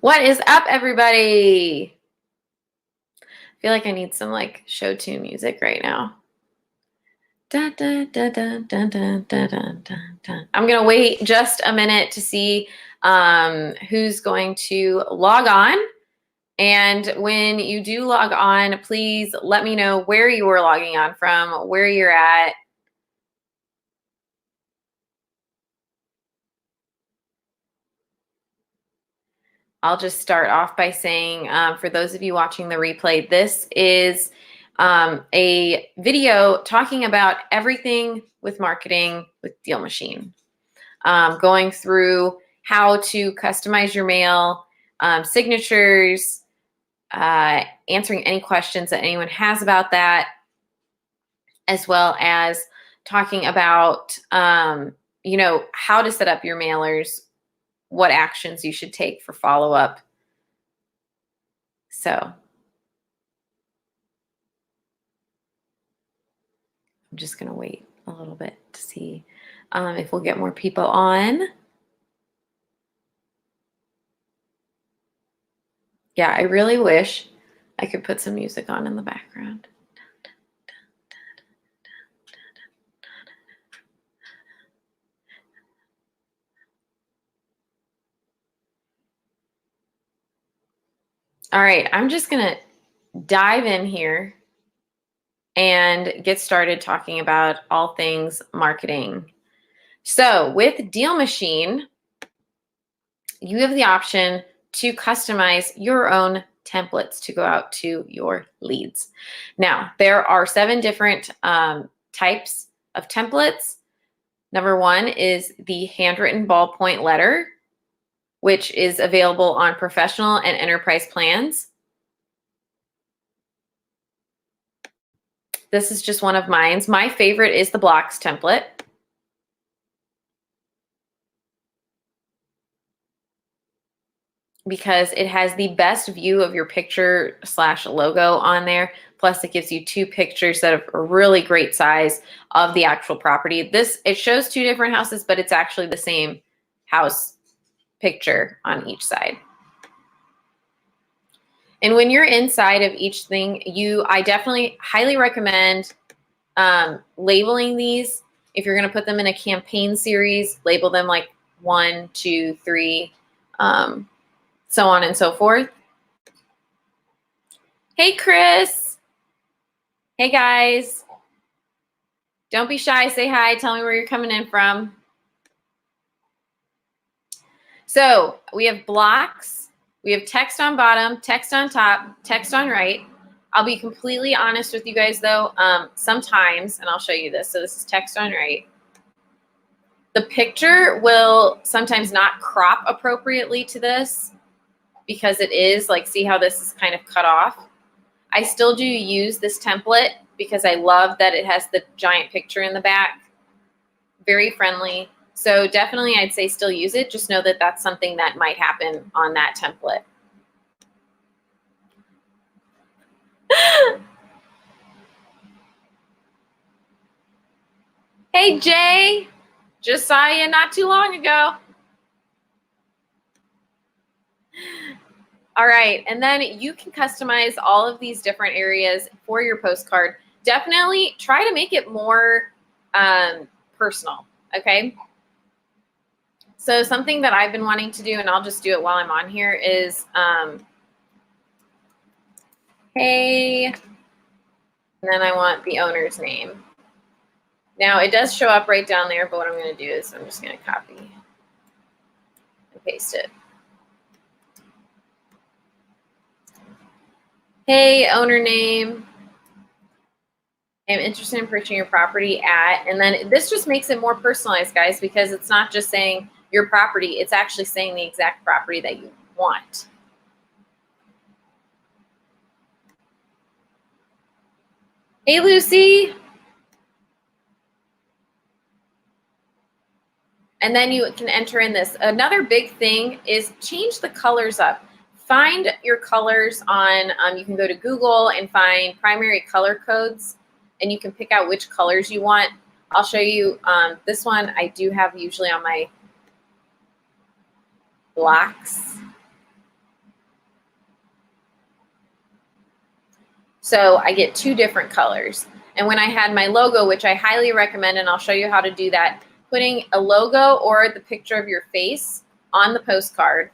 What is up, everybody? I feel like I need some like show tune music right now. Dun, dun, dun, dun, dun, dun, dun, dun, dun. I'm gonna wait just a minute to see who's going to log on. And when you do log on, please let me know where you are logging on from, where you're at. I'll just start off by saying, for those of you watching the replay, this is a video talking about everything with marketing with DealMachine, going through how to customize your mail, signatures, answering any questions that anyone has about that, as well as talking about, how to set up your mailers, what actions you should take for follow-up. So I'm just going to wait a little bit to see if we'll get more people on. Yeah, I really wish I could put some music on in the background. All right, I'm just going to dive in here and get started talking about all things marketing. So with DealMachine, you have the option to customize your own templates to go out to your leads. Now, there are 7 different types of templates. Number 1 is the handwritten ballpoint letter, which is available on professional and enterprise plans. This is just one of mine. My favorite is the blocks template. Because it has the best view of your picture / logo on there. Plus it gives you 2 pictures that are really great size of the actual property. It shows 2 different houses, but it's actually the same house picture on each side. And when you're inside of each thing, I definitely highly recommend labeling these. If you're gonna put them in a campaign series, label them like 1, 2, 3, so on and so forth. Hey, Chris. Hey, guys. Don't be shy. Say hi. Tell me where you're coming in from. So we have blocks. We have text on bottom, text on top, text on right. I'll be completely honest with you guys, though. Sometimes, and I'll show you this. So this is text on right. The picture will sometimes not crop appropriately to this because it is like, see how this is kind of cut off. I still do use this template because I love that it has the giant picture in the back. Very friendly. So definitely I'd say still use it. Just know that that's something that might happen on that template. Hey, Jay. Just saw you not too long ago. All right, and then you can customize all of these different areas for your postcard. Definitely try to make it more personal, okay? So something that I've been wanting to do, and I'll just do it while I'm on here, is, hey, and then I want the owner's name. Now, it does show up right down there, but what I'm going to do is I'm just going to copy and paste it. Hey, owner name. I'm interested in purchasing your property at, and then this just makes it more personalized, guys, because it's not just saying your property, it's actually saying the exact property that you want. Hey, Lucy. And then you can enter in this. Another big thing is change the colors up. Find your colors on, you can go to Google and find primary color codes, and you can pick out which colors you want. I'll show you this one I do have usually on my blocks. So I get 2 different colors. And when I had my logo, which I highly recommend, and I'll show you how to do that, putting a logo or the picture of your face on the postcard,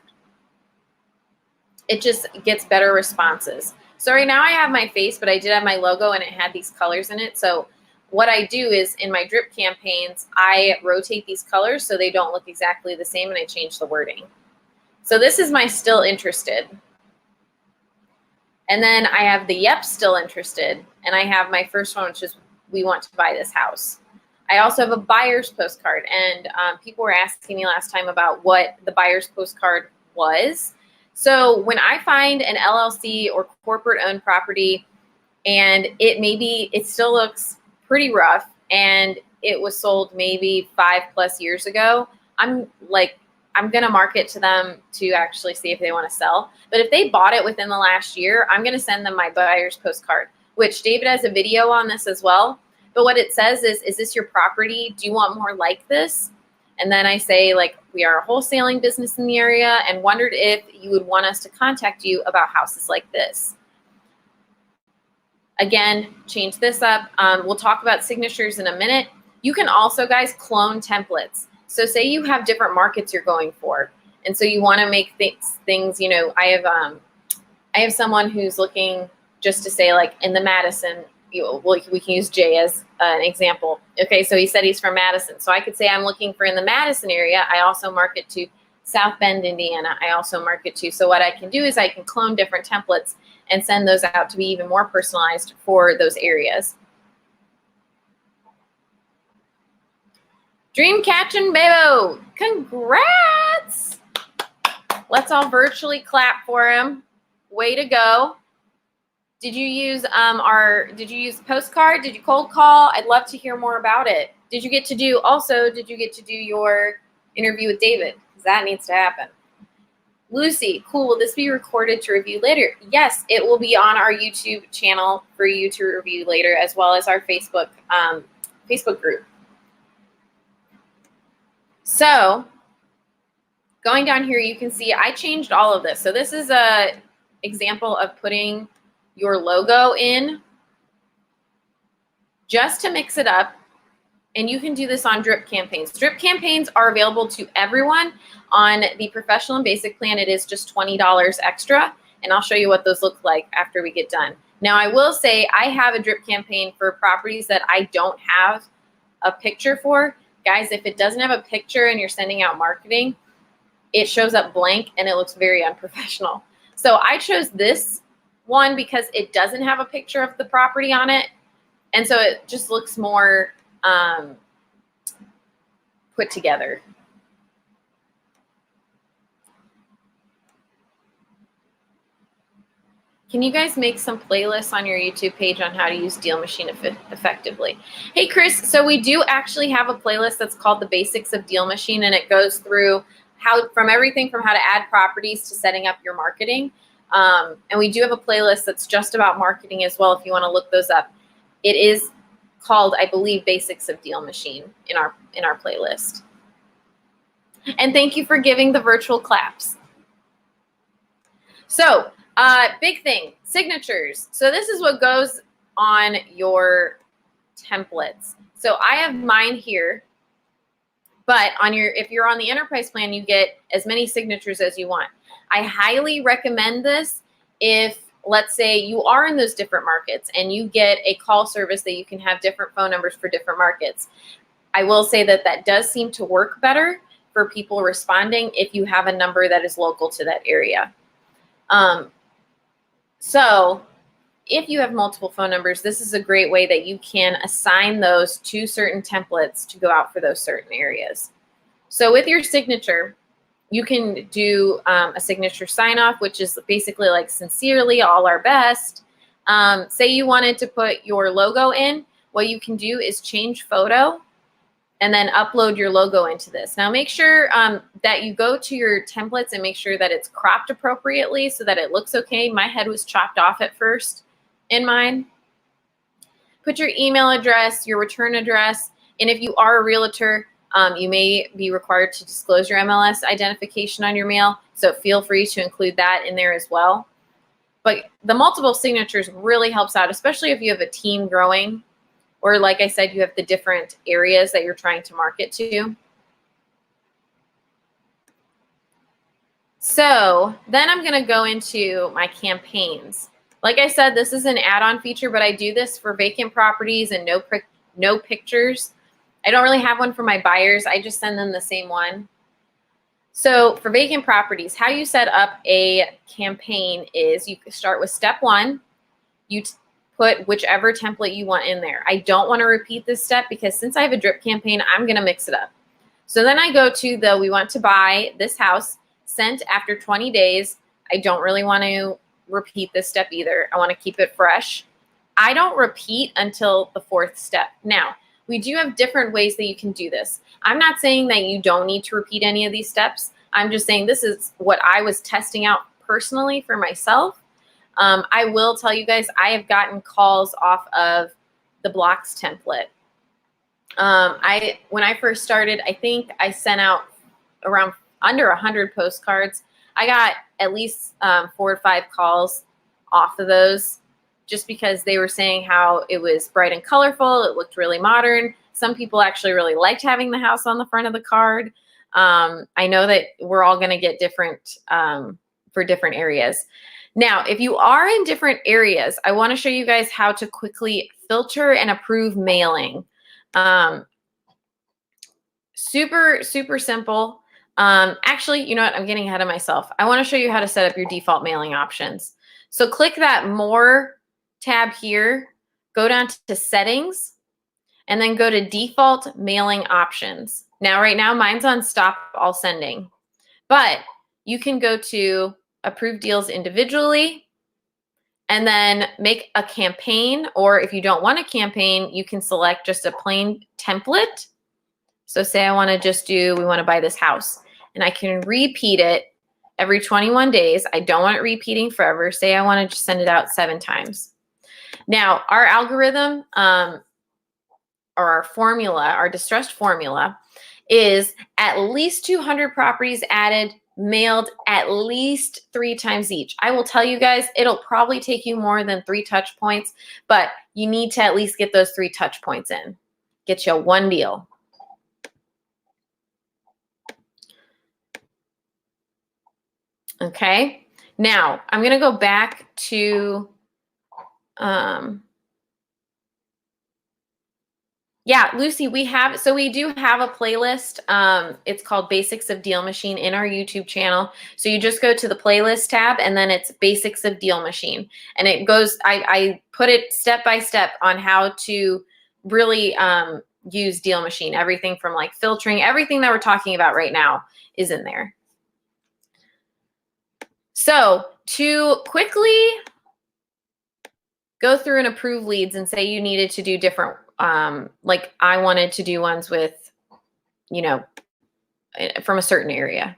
it just gets better responses. So right now I have my face, but I did have my logo and it had these colors in it. So what I do is in my drip campaigns, I rotate these colors so they don't look exactly the same, and I change the wording. So this is my still interested. And then I have the yep, still interested. And I have my first one, which is we want to buy this house. I also have a buyer's postcard. And people were asking me last time about what the buyer's postcard was. So when I find an LLC or corporate owned property and it still looks pretty rough and it was sold maybe 5+ years ago, I'm going to market to them to actually see if they want to sell. But if they bought it within the last year, I'm going to send them my buyer's postcard, which David has a video on this as well. But what it says is this your property? Do you want more like this? And then I say, like, we are a wholesaling business in the area and wondered if you would want us to contact you about houses like this. Again, change this up. We'll talk about signatures in a minute. You can also, guys, clone templates. So say you have different markets you're going for, and so you want to make things, you know, I have someone who's looking just to say, like, in the Madison, we can use Jay as an example. Okay, so he said he's from Madison. So I could say I'm looking for in the Madison area. I also market to South Bend, Indiana. I also market to. So what I can do is I can clone different templates and send those out to be even more personalized for those areas. Dreamcatcher Bebo, congrats! Let's all virtually clap for him. Way to go. Did you use postcard? Did you cold call? I'd love to hear more about it. Did you get to do your interview with David? Because that needs to happen. Lucy, cool. Will this be recorded to review later? Yes, it will be on our YouTube channel for you to review later, as well as our Facebook group. So going down here, you can see I changed all of this. So this is a example of putting your logo in just to mix it up. And you can do this on drip campaigns. Drip campaigns are available to everyone. On the professional and basic plan, it is just $20 extra. And I'll show you what those look like after we get done. Now, I will say I have a drip campaign for properties that I don't have a picture for. Guys, if it doesn't have a picture and you're sending out marketing, it shows up blank and it looks very unprofessional. So I chose this one because it doesn't have a picture of the property on it. And so it just looks more put together. Can you guys make some playlists on your YouTube page on how to use DealMachine effectively? Hey, Chris, so we do actually have a playlist that's called The Basics of DealMachine, and it goes through everything from how to add properties to setting up your marketing. And we do have a playlist that's just about marketing as well if you want to look those up. It is called, I believe, Basics of DealMachine in our playlist. And thank you for giving the virtual claps. So, big thing, signatures. So this is what goes on your templates. So I have mine here, but if you're on the enterprise plan, you get as many signatures as you want. I highly recommend this if, let's say, you are in those different markets and you get a call service that you can have different phone numbers for different markets. I will say that does seem to work better for people responding if you have a number that is local to that area. So if you have multiple phone numbers, this is a great way that you can assign those to certain templates to go out for those certain areas. So with your signature, you can do a signature sign off, which is basically like sincerely, all our best. Say you wanted to put your logo in, what you can do is change photo and then upload your logo into this. Now make sure that you go to your templates and make sure that it's cropped appropriately so that it looks okay. My head was chopped off at first in mine. Put your email address, your return address, and if you are a realtor, you may be required to disclose your MLS identification on your mail, so feel free to include that in there as well. But the multiple signatures really helps out, especially if you have a team growing, or like I said, you have the different areas that you're trying to market to. So then I'm going to go into my campaigns. Like I said, this is an add-on feature, but I do this for vacant properties and no pictures. I don't really have one for my buyers. I just send them the same one. So for vacant properties, how you set up a campaign is you start with step one. You put whichever template you want in there. I don't want to repeat this step because since I have a drip campaign, I'm going to mix it up. So then I go to the we want to buy this house sent after 20 days. I don't really want to repeat this step either. I want to keep it fresh. I don't repeat until the fourth step. Now, we do have different ways that you can do this. I'm not saying that you don't need to repeat any of these steps. I'm just saying this is what I was testing out personally for myself. I will tell you guys, I have gotten calls off of the blocks template. When I first started, I think I sent out around under 100 postcards. I got at least 4 or 5 calls off of those just because they were saying how it was bright and colorful. It looked really modern. Some people actually really liked having the house on the front of the card. I know that we're all going to get different for different areas. Now, if you are in different areas, I want to show you guys how to quickly filter and approve mailing. Super, super simple. Actually, you know what? I'm getting ahead of myself. I want to show you how to set up your default mailing options. So click that More tab here, go down to Settings, and then go to Default Mailing Options. Now, right now, mine's on Stop All Sending, but you can go to Approve Deals Individually, and then make a campaign, or if you don't want a campaign, you can select just a plain template. So say I want to just do, we want to buy this house, and I can repeat it every 21 days. I don't want it repeating forever. Say I want to just send it out 7 times. Now, our algorithm or our formula, our distressed formula, is at least 200 properties added, mailed at least 3 times each. I will tell you guys, it'll probably take you more than 3 touch points, but you need to at least get those 3 touch points in. Get you one deal. Okay, now I'm going to go back to, yeah, Lucy, we do have a playlist. It's called Basics of DealMachine in our YouTube channel. So you just go to the playlist tab and then it's Basics of DealMachine. And it goes, I put it step by step on how to really use DealMachine. Everything from like filtering, everything that we're talking about right now is in there. So to quickly go through and approve leads and say you needed to do different, like I wanted to do ones with, you know, from a certain area.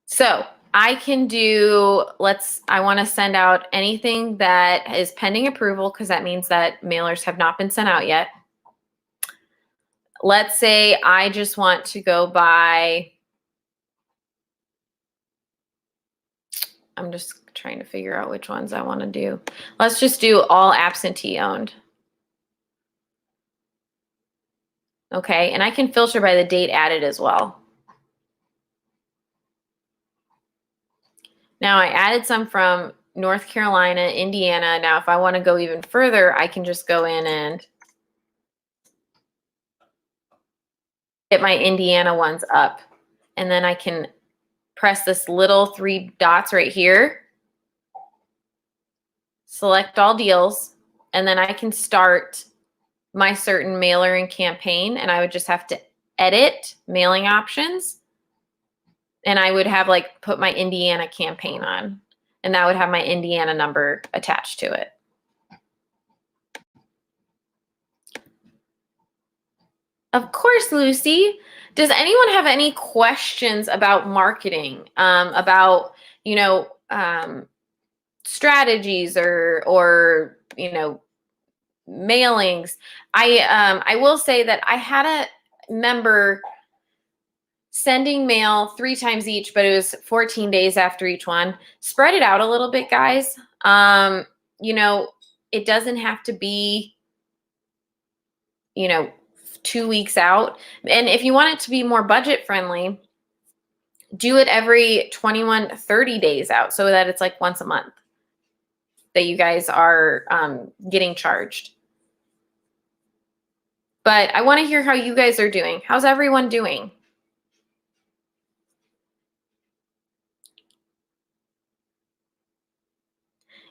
So I can do, I want to send out anything that is pending approval because that means that mailers have not been sent out yet. Let's say I just want to go by, I'm just trying to figure out which ones I want to do. Let's just do all absentee owned. Okay, and I can filter by the date added as well. Now I added some from North Carolina, Indiana. Now if I want to go even further, I can just go in and get my Indiana ones up. And then I can press this little 3 dots right here, select all deals, and then I can start my certain mailer and campaign, and I would just have to edit mailing options, and I would have like put my Indiana campaign on, and that would have my Indiana number attached to it. Of course, Lucy. Does anyone have any questions about marketing, about, you know, strategies or you know, mailings? I will say that I had a member sending mail 3 times each, but it was 14 days after each one. Spread it out a little bit, guys. You know, it doesn't have to be, you know, 2 weeks out. And if you want it to be more budget friendly, do it every 21, 30 days out so that it's like once a month that you guys are getting charged. But I want to hear how you guys are doing. How's everyone doing?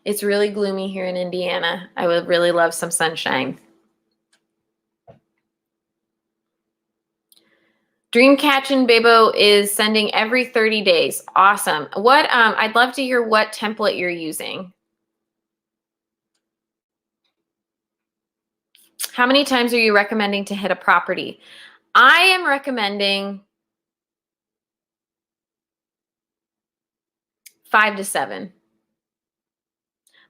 It's really gloomy here in Indiana. I would really love some sunshine. Dreamcatch and Bebo is sending every 30 days. Awesome. What I'd love to hear what template you're using. How many times are you recommending to hit a property? I am recommending 5 to 7.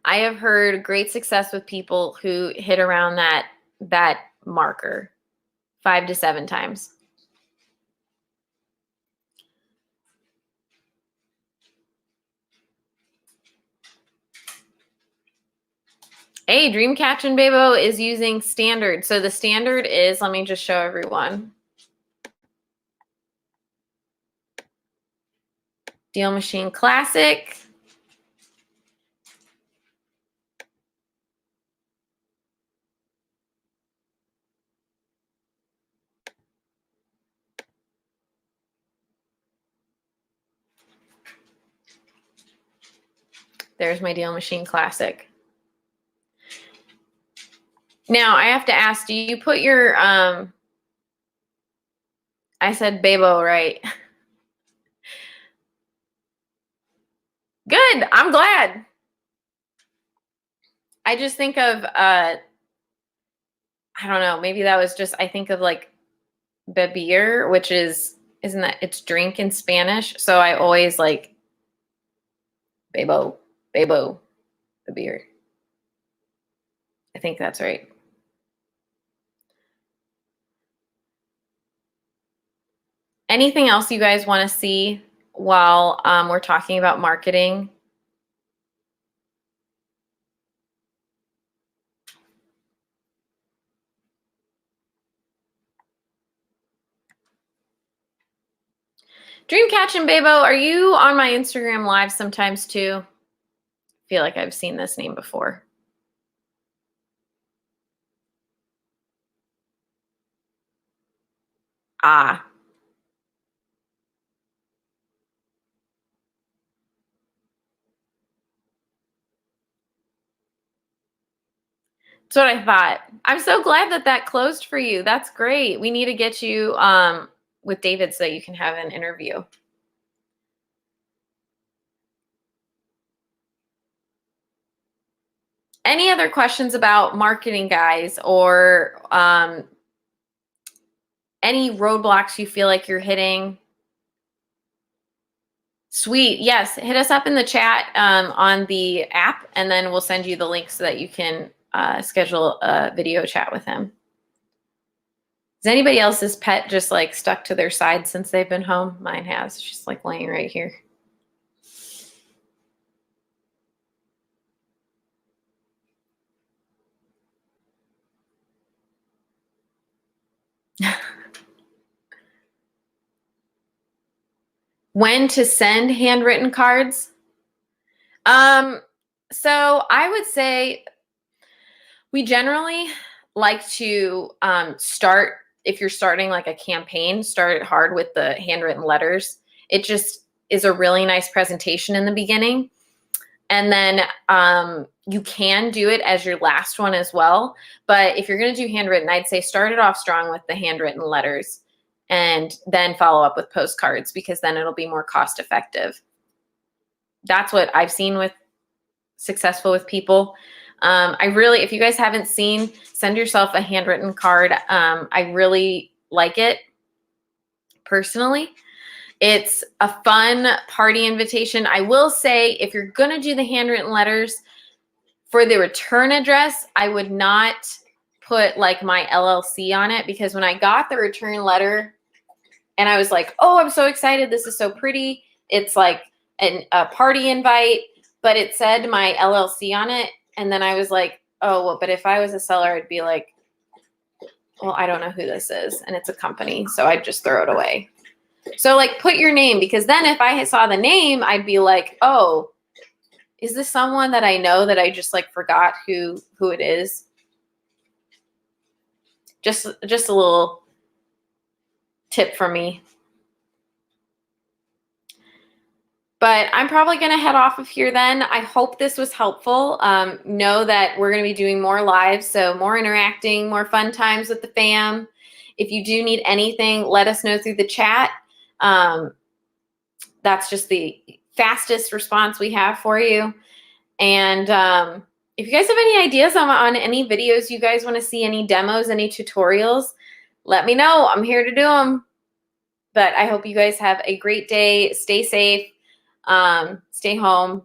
I have heard great success with people who hit around that marker, 5 to 7 times. Hey, Dreamcatch and Bebo is using standard. So the standard is, let me just show everyone. DealMachine Classic. There's my DealMachine Classic. Now I have to ask, do you put your, I said Bebo, right? Good, I'm glad. I just think of, I don't know, maybe that was just, I think of like beber, which is, isn't that, it's drink in Spanish. So I always like Bebo, beber. I think that's right. Anything else you guys want to see while we're talking about marketing? Dreamcatch and Bebo, are you on my Instagram live sometimes too? I feel like I've seen this name before. Ah. That's what I thought. I'm so glad that that closed for you. That's great. We need to get you with David so that you can have an interview. Any other questions about marketing, guys, or any roadblocks you feel like you're hitting? Sweet. Yes. Hit us up in the chat on the app, and then we'll send you the link so that you can schedule a video chat with him. Is anybody else's pet just like stuck to their side since they've been home? Mine has. She's like laying right here. When to send handwritten cards? So I would say we generally like to start, if you're starting like a campaign, start it hard with the handwritten letters. It just is a really nice presentation in the beginning. And then you can do it as your last one as well. But if you're going to do handwritten, I'd say start it off strong with the handwritten letters and then follow up with postcards, because then it'll be more cost effective. That's what I've seen with successful with people. I really, if you guys haven't seen, send yourself a handwritten card. I really like it personally. It's a fun party invitation. I will say, if you're going to do the handwritten letters for the return address, I would not put like my LLC on it, because when I got the return letter And I was like, oh, I'm so excited. This is so pretty. It's like a party invite, but it said my LLC on it. And then I was like, oh, well, but if I was a seller, I'd be like, well, I don't know who this is. And it's a company. So I'd just throw it away. So like put your name, because then if I saw the name, I'd be like, oh, is this someone that I know that I just like forgot who it is? Just a little tip from me. But I'm probably going to head off of here then. I hope this was helpful. Know that we're going to be doing more lives, so more interacting, more fun times with the fam. If you do need anything, let us know through the chat. That's just the fastest response we have for you. And if you guys have any ideas on any videos you guys want to see, any demos, any tutorials, let me know. I'm here to do them. But I hope you guys have a great day. Stay safe. Stay home.